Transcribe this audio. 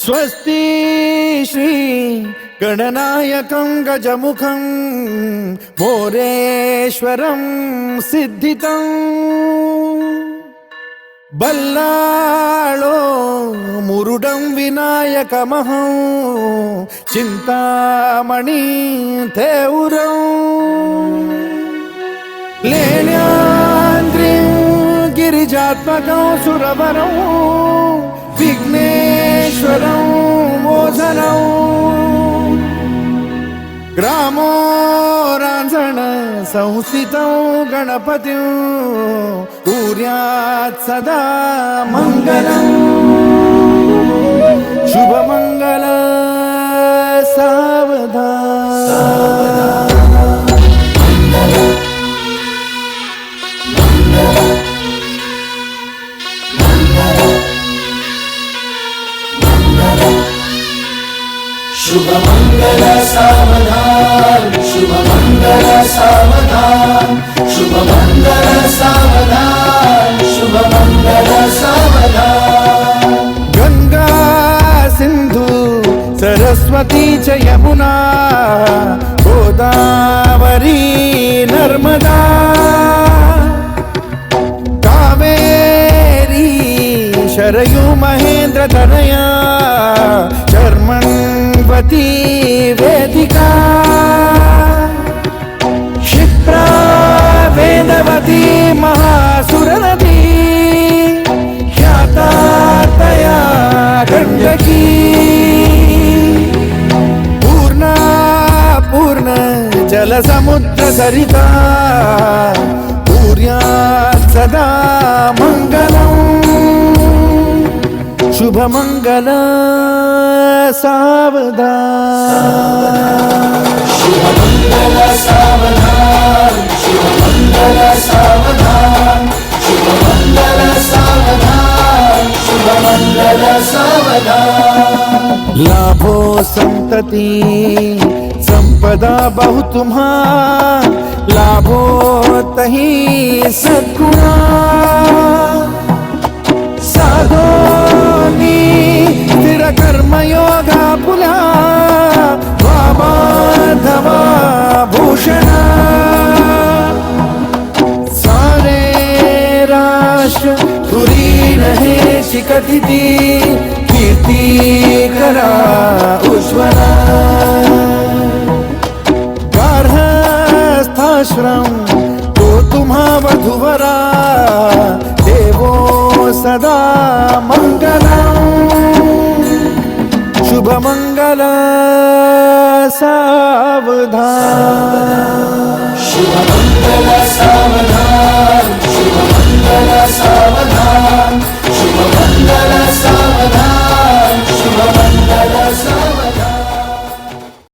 स्वस्ति श्री गणनायकं गजमुखं मोरेश्वरं सिद्धितं बल्लाळो मुरुडं विनायकमहं चिंतामणि थेउरं लेण्याद्रिं गिरिजात्मकं सुरवरं विघ्नेश्वरं मोचनं ग्रामो रांझण संस्थितं गणपतिं कुर्यात् सदा मंगलं शुभमंगल सावधान शुभमंगल सावधान शुभमंगल सावधान शुभमंगल सावधान शुभमंगल सावधान गंगा सिंधु सरस्वती च यमुना गोदावरी नर्मदा कावेरी शरयू महेंद्र तनया चर्मण्वती वेदिका क्षिप्रा वेदवती महासुरनदी ख्याता तया गण्डकी पूर्णा पूर्ण जलसमुद्र सरिता कुर्यात् सदा मंगलम् शुभमंगल सावधान शुभमंगल सावधान शुभमंगल सावधान शुभमंगल सावधान शुभमंगल सावधान लाभो संतति संपदा बहु तुम्हा लाभो तही सद्गुणा साधोनी स्थिर कर्मयोगा पुला वामाधवा भूषणा सारे राष्ट्र धुरीन हे शिकथिती कीर्ती करा उज्ज्वला गार्हस्थाश्रम तो तुम्हा वधुवरा देवो सदा मंगलम् शुभमंगल सावधान शुभमंगल सावधान